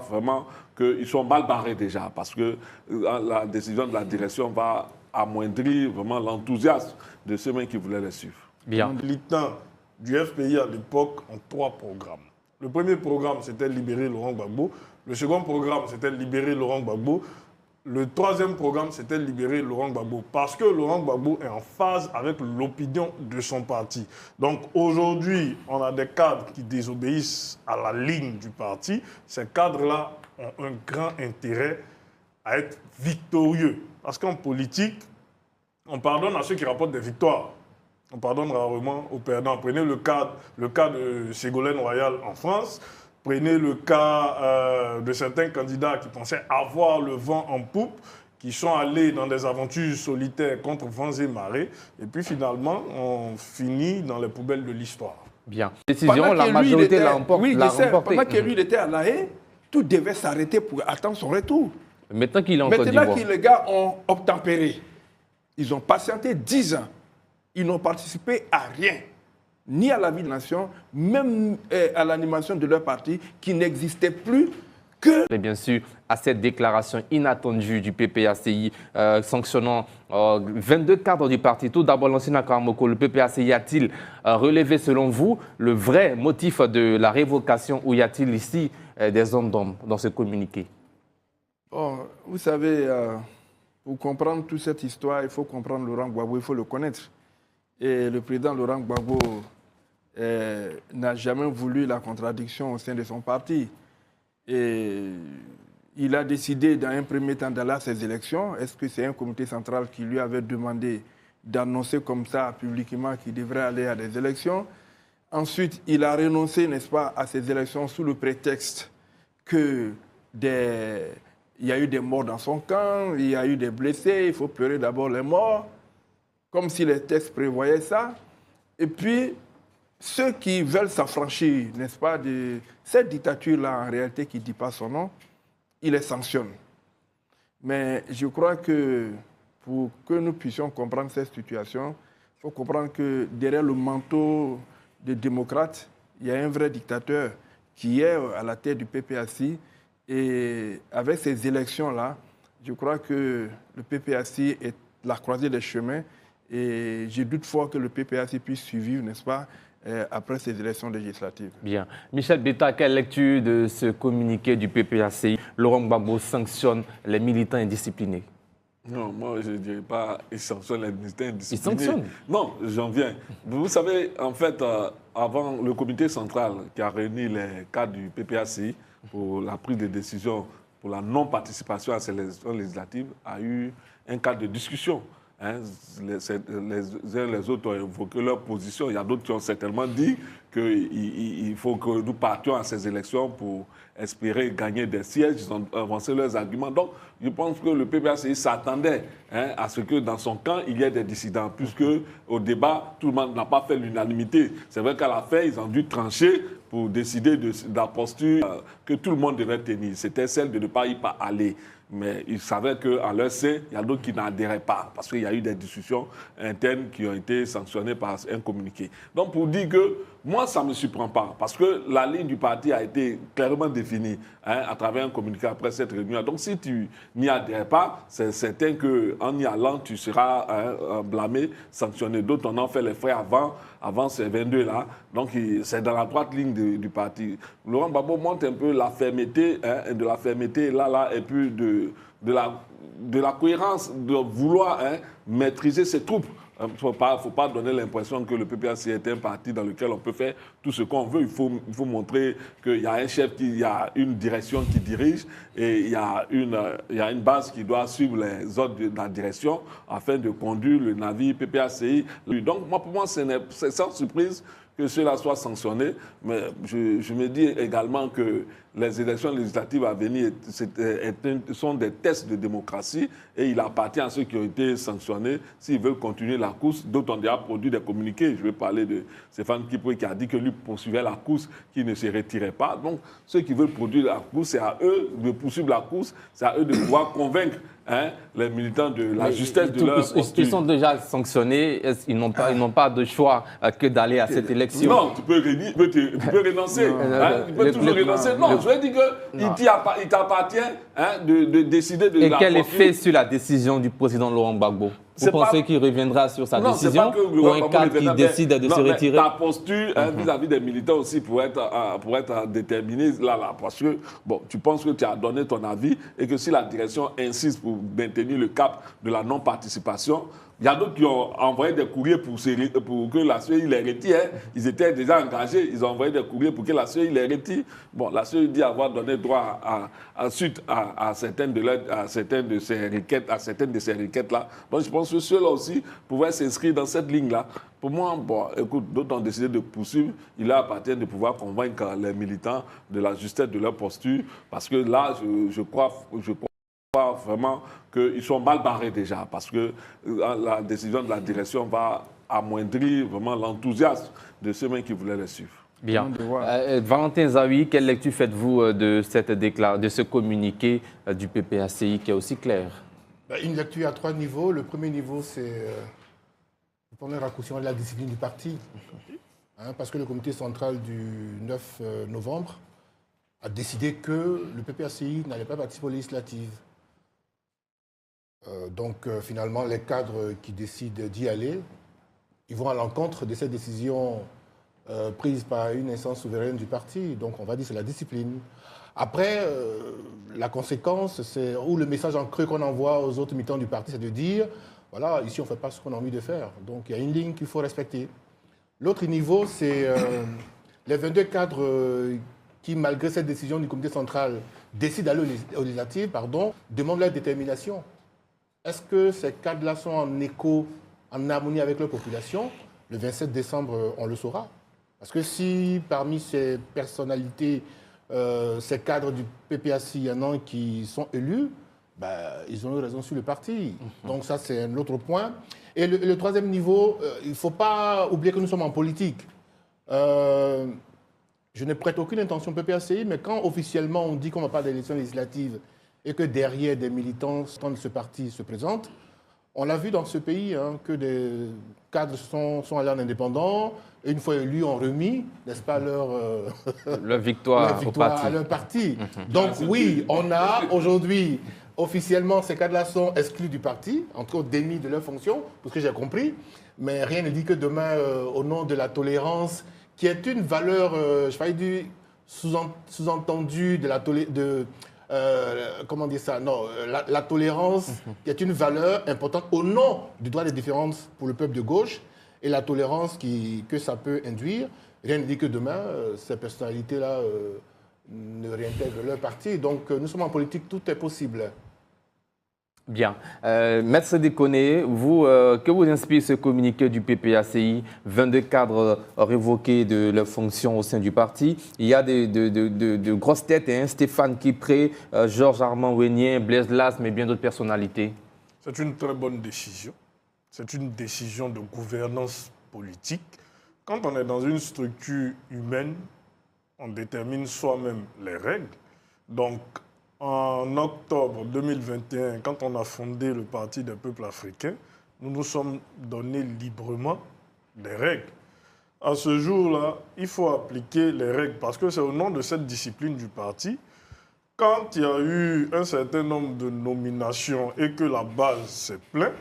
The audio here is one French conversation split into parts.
vraiment qu'ils sont mal barrés déjà, parce que la décision de la direction va amoindrir vraiment l'enthousiasme de ceux qui voulaient les suivre. Bien. Les militants du FPI à l'époque ont 3 programmes. Le premier programme, c'était libérer Laurent Gbagbo. Le second programme, c'était libérer Laurent Gbagbo. Le troisième programme, c'était libérer Laurent Gbagbo. Parce que Laurent Gbagbo est en phase avec l'opinion de son parti. Donc aujourd'hui, on a des cadres qui désobéissent à la ligne du parti. Ces cadres-là ont un grand intérêt à être victorieux. Parce qu'en politique, on pardonne à ceux qui rapportent des victoires. On pardonne rarement aux perdants. Prenez le cas de Ségolène Royal en France. Prenez le cas de certains candidats qui pensaient avoir le vent en poupe, qui sont allés dans des aventures solitaires contre vents et marées. Et puis finalement, on finit dans les poubelles de l'histoire. Bien. Décision, la majorité l'a remporté. Oui, pendant que lui, il était à La Haye, tout devait s'arrêter pour attendre son retour. Maintenant qu'il est en Côte d'Ivoire. Maintenant que les gars ont obtempéré, ils ont patienté 10 ans. Ils n'ont participé à rien, ni à la vie de nation, même à l'animation de leur parti, qui n'existait plus que... Et bien sûr, à cette déclaration inattendue du PPACI sanctionnant 22 cadres du parti. Tout d'abord, l'ancien Akaramoko, le PPACI a-t-il relevé, selon vous, le vrai motif de la révocation, ou y a-t-il ici des hommes d'ombre dans ce communiqué? Bon, vous savez, pour comprendre toute cette histoire, il faut comprendre Laurent Gbagbo, il faut le connaître. Et le président Laurent Gbagbo n'a jamais voulu la contradiction au sein de son parti. Et il a décidé dans un premier temps d'aller à ces élections. Est-ce que c'est un comité central qui lui avait demandé d'annoncer comme ça publiquement qu'il devrait aller à des élections? Ensuite, il a renoncé, n'est-ce pas, à ces élections sous le prétexte qu'il y a eu des morts dans son camp, il y a eu des blessés, il faut pleurer d'abord les morts, comme si les textes prévoyaient ça. Et puis, ceux qui veulent s'affranchir, n'est-ce pas, de cette dictature-là, en réalité, qui ne dit pas son nom, il les sanctionne. Mais je crois que pour que nous puissions comprendre cette situation, il faut comprendre que derrière le manteau des démocrates, il y a un vrai dictateur qui est à la tête du PPACI. Et avec ces élections-là, je crois que le PPACI est la croisée des chemins. Et je doute fort que le PPACI puisse survivre, n'est-ce pas, après ces élections législatives. Bien. Michel Betta, quelle lecture de ce communiqué du PPACI? Laurent Gbagbo sanctionne les militants indisciplinés. Non, moi je ne dirais pas il sanctionne les militants indisciplinés. Il sanctionne? Non, j'en viens. Vous savez, en fait, avant le comité central qui a réuni les cadres du PPACI pour la prise de décision pour la non-participation à ces élections législatives, a eu un cadre de discussion. Hein, les uns et les autres ont évoqué leur position. Il y a d'autres qui ont certainement dit qu'il faut que nous partions à ces élections pour espérer gagner des sièges. Ils ont avancé leurs arguments. Donc, je pense que le PPACI s'attendait à ce que dans son camp, il y ait des dissidents, puisque au débat, tout le monde n'a pas fait l'unanimité. C'est vrai qu'à la fin, ils ont dû trancher pour décider de la posture que tout le monde devait tenir. C'était celle de ne pas y aller. Mais ils savaient qu'à leur sein, il y a d'autres qui n'adhéraient pas, parce qu'il y a eu des discussions internes qui ont été sanctionnées par un communiqué. Donc pour dire que moi, ça ne me surprend pas, parce que la ligne du parti a été clairement définie à travers un communiqué après cette réunion. Donc si tu n'y adhères pas, c'est certain qu'en y allant, tu seras blâmé, sanctionné. D'autres en ont fait les frais avant ces 22-là. Donc c'est dans la droite ligne du parti. Laurent Gbagbo montre un peu la fermeté, de la fermeté là, et puis de la cohérence de vouloir maîtriser ses troupes. Il ne faut pas donner l'impression que le PPACI est un parti dans lequel on peut faire tout ce qu'on veut. Il faut montrer qu'il y a un chef, il y a une direction qui dirige et il y a une base qui doit suivre les ordres de la direction afin de conduire le navire PPACI. Donc, pour moi, c'est sans surprise que cela soit sanctionné, mais je me dis également que les élections législatives à venir sont des tests de démocratie et il appartient à ceux qui ont été sanctionnés s'ils veulent continuer la course. D'autres ont déjà produit des communiqués. Je vais parler de Stéphane Kipoué qui a dit que lui poursuivait la course, qui ne se retirait pas. Donc, ceux qui veulent produire la course, c'est à eux de poursuivre la course, c'est à eux de pouvoir convaincre les militants de la justesse de leur posture. Ils sont déjà sanctionnés, ils n'ont pas de choix que d'aller à cette élection. Non, tu peux renoncer. Tu peux toujours renoncer. Non, Non, je veux dire qu'il t'appartient de décider de Et la quel posture. effet sur la décision du président Laurent Gbagbo? Vous pensez qu'il reviendra sur sa décision ou un cadre qui décide de se retirer? Ta posture vis-à-vis des militants aussi pour être déterminée là, parce que bon, tu penses que tu as donné ton avis et que si la direction insiste pour maintenir le cap de la non-participation, il y a d'autres qui ont envoyé des courriers pour que la CEI les retire. Ils étaient déjà engagés, ils ont envoyé des courriers pour que la CEI les retire. Bon, la CEI dit avoir donné droit suite à certaines de ces requêtes-là. Donc je pense que ceux-là aussi pouvaient s'inscrire dans cette ligne-là. Pour moi, bon, écoute, d'autres ont décidé de poursuivre. Il leur appartient de pouvoir convaincre les militants de la justesse de leur posture. Parce que là, je crois vraiment qu'ils sont mal barrés déjà, parce que la décision de la direction va amoindrir vraiment l'enthousiasme de ceux qui voulaient les suivre. Bien. Valentin Zawi, quelle lecture faites-vous de ce communiqué du PPACI qui est aussi clair? Une lecture à 3 niveaux. Le premier niveau, c'est pour un raccourci de la discipline du parti. Parce que le comité central du 9 novembre a décidé que le PPACI n'allait pas participer aux législatives. Donc finalement, les cadres qui décident d'y aller, ils vont à l'encontre de cette décision prise par une instance souveraine du parti. Donc on va dire que c'est la discipline. Après, la conséquence, ou le message en creux qu'on envoie aux autres militants du parti, c'est de dire, voilà, ici on ne fait pas ce qu'on a envie de faire. Donc il y a une ligne qu'il faut respecter. L'autre niveau, c'est les 22 cadres qui, malgré cette décision du comité central, décident d'aller aux législatives, demandent leur détermination. Est-ce que ces cadres-là sont en écho, en harmonie avec leur population? Le 27 décembre, on le saura. Parce que si parmi ces personnalités, ces cadres du PPACI, il y en a qui sont élus, ils ont eu raison sur le parti. Donc ça, c'est un autre point. Et le troisième niveau, il ne faut pas oublier que nous sommes en politique. Je ne prête aucune intention au PPACI, mais quand officiellement on dit qu'on ne va pas d'élections législatives et que derrière des militants de ce parti se présentent, on l'a vu dans ce pays, que des cadres sont allés en indépendant, et une fois élus, ont remis, n'est-ce pas, leur victoire à leur parti. Donc oui, on a aujourd'hui, officiellement, ces cadres-là sont exclus du parti, entre autres démis de leur fonction, pour ce que j'ai compris, mais rien ne dit que demain, au nom de la tolérance, qui est une valeur, je vais dire, sous-entendue de la tolérance, comment dire ça? Non, la tolérance qui est une valeur importante au nom du droit des différences pour le peuple de gauche et la tolérance que ça peut induire. Rien ne dit que demain, ces personnalités-là ne réintègrent leur parti. Donc, nous sommes en politique, tout est possible. Bien. Maître Déconné, vous, que vous inspire ce communiqué du PPACI, 22 cadres révoqués de leurs fonctions au sein du parti? Il y a de grosses têtes, Stéphane Kipré, Georges Armand Wenien, Blaise Las, mais bien d'autres personnalités. C'est une très bonne décision. C'est une décision de gouvernance politique. Quand on est dans une structure humaine, on détermine soi-même les règles. Donc, en octobre 2021, quand on a fondé le Parti des peuples africains, nous nous sommes donné librement des règles. À ce jour-là, il faut appliquer les règles parce que c'est au nom de cette discipline du parti. Quand il y a eu un certain nombre de nominations et que la base s'est plainte,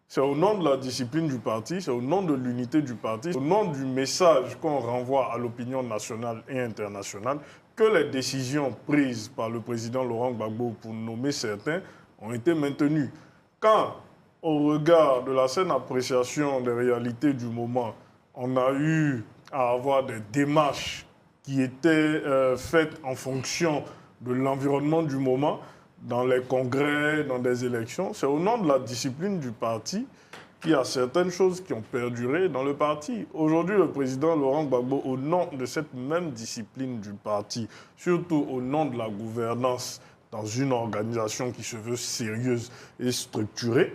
c'est au nom de la discipline du parti, c'est au nom de l'unité du parti, au nom du message qu'on renvoie à l'opinion nationale et internationale que les décisions prises par le président Laurent Gbagbo pour nommer certains ont été maintenues. Quand, au regard de la saine appréciation des réalités du moment, on a eu à avoir des démarches qui étaient faites en fonction de l'environnement du moment, dans les congrès, dans des élections, c'est au nom de la discipline du parti qu'il y a certaines choses qui ont perduré dans le parti. Aujourd'hui, le président Laurent Gbagbo, au nom de cette même discipline du parti, surtout au nom de la gouvernance dans une organisation qui se veut sérieuse et structurée,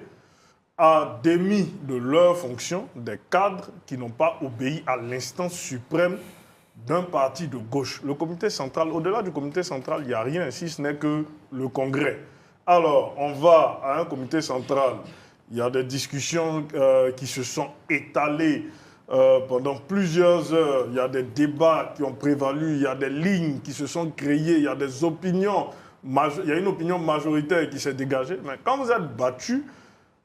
a démis de leurs fonctions des cadres qui n'ont pas obéi à l'instance suprême d'un parti de gauche. Le comité central, au-delà du comité central, il n'y a rien, si ce n'est que le congrès. Alors, on va à un comité central, il y a des discussions qui se sont étalées pendant plusieurs heures. Il y a des débats qui ont prévalu, il y a des lignes qui se sont créées, il y a des opinions. Il y a une opinion majoritaire qui s'est dégagée. Mais quand vous êtes battu,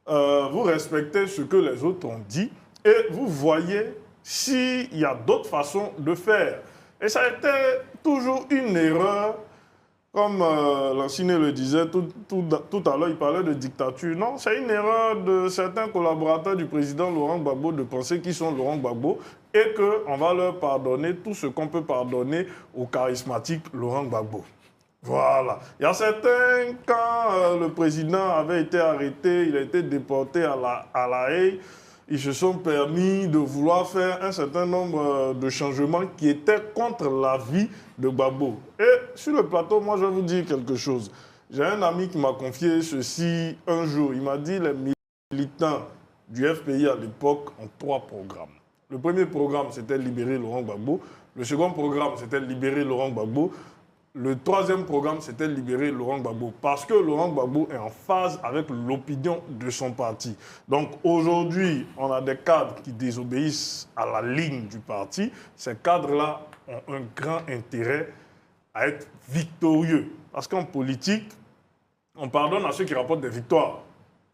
vous respectez ce que les autres ont dit et vous voyez s'il y a d'autres façons de faire. Et ça a été toujours une erreur. Comme Lanciné le disait tout à l'heure, il parlait de dictature. Non, c'est une erreur de certains collaborateurs du président Laurent Gbagbo de penser qu'ils sont Laurent Gbagbo et qu'on va leur pardonner tout ce qu'on peut pardonner au charismatique Laurent Gbagbo. Voilà. Il y a certains, quand le président avait été arrêté, il a été déporté à La Haye, ils se sont permis de vouloir faire un certain nombre de changements qui étaient contre la vie de Gbagbo. Et sur le plateau, moi, je vais vous dire quelque chose. J'ai un ami qui m'a confié ceci un jour. Il m'a dit les militants du FPI à l'époque ont 3 programmes. Le premier programme, c'était libérer Laurent Gbagbo. Le second programme, c'était libérer Laurent Gbagbo. Le troisième programme, c'était libérer Laurent Gbagbo, parce que Laurent Gbagbo est en phase avec l'opinion de son parti. Donc aujourd'hui, on a des cadres qui désobéissent à la ligne du parti. Ces cadres-là ont un grand intérêt à être victorieux. Parce qu'en politique, on pardonne à ceux qui rapportent des victoires.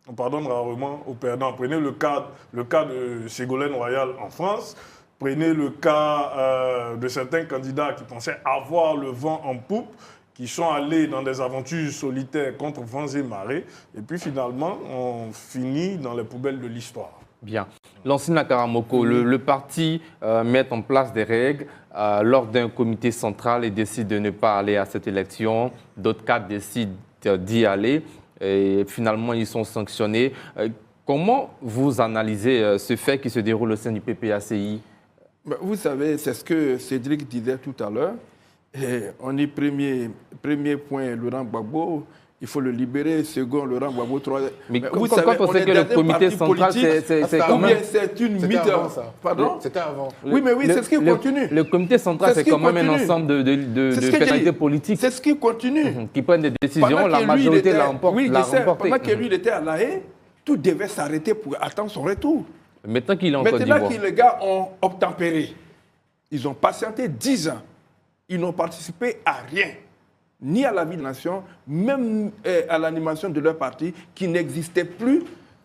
On pardonne rarement aux perdants. Prenez le cas de Ségolène Royal en France. Prenez le cas de certains candidats qui pensaient avoir le vent en poupe, qui sont allés dans des aventures solitaires contre vents et marées. Et puis finalement, on finit dans les poubelles de l'histoire. Bien. Lansina Karamoko, le parti met en place des règles lors d'un comité central et décide de ne pas aller à cette élection. D'autres cadres décident d'y aller et finalement ils sont sanctionnés. Comment vous analysez ce fait qui se déroule au sein du PPACI? Vous savez, c'est ce que Cédric disait tout à l'heure. On est premier point, Laurent Gbagbo. Il faut le libérer. Second, Laurent Gbagbo. Troisième. Mais vous savez, quand on sait que le comité central, c'est quand même... C'est une mythe. Pardon? C'était avant. Oui, mais oui, c'est ce qui continue. Le comité central, c'est quand même un ensemble de personnalités politiques. C'est ce qui continue. Qui prennent des décisions, la majorité l'emporte. Oui, je sais. Pendant que lui, il était à La Haye, tout devait s'arrêter pour attendre son retour. Maintenant qu'il est en Côte d'Ivoire. Maintenant que les gars ont obtempéré, ils ont patienté 10 ans. Ils n'ont participé à rien, ni à la vie de la nation, même à l'animation de leur parti, qui n'existait plus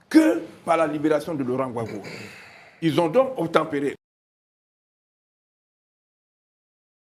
que par la libération de Laurent Gbagbo. Ils ont donc obtempéré.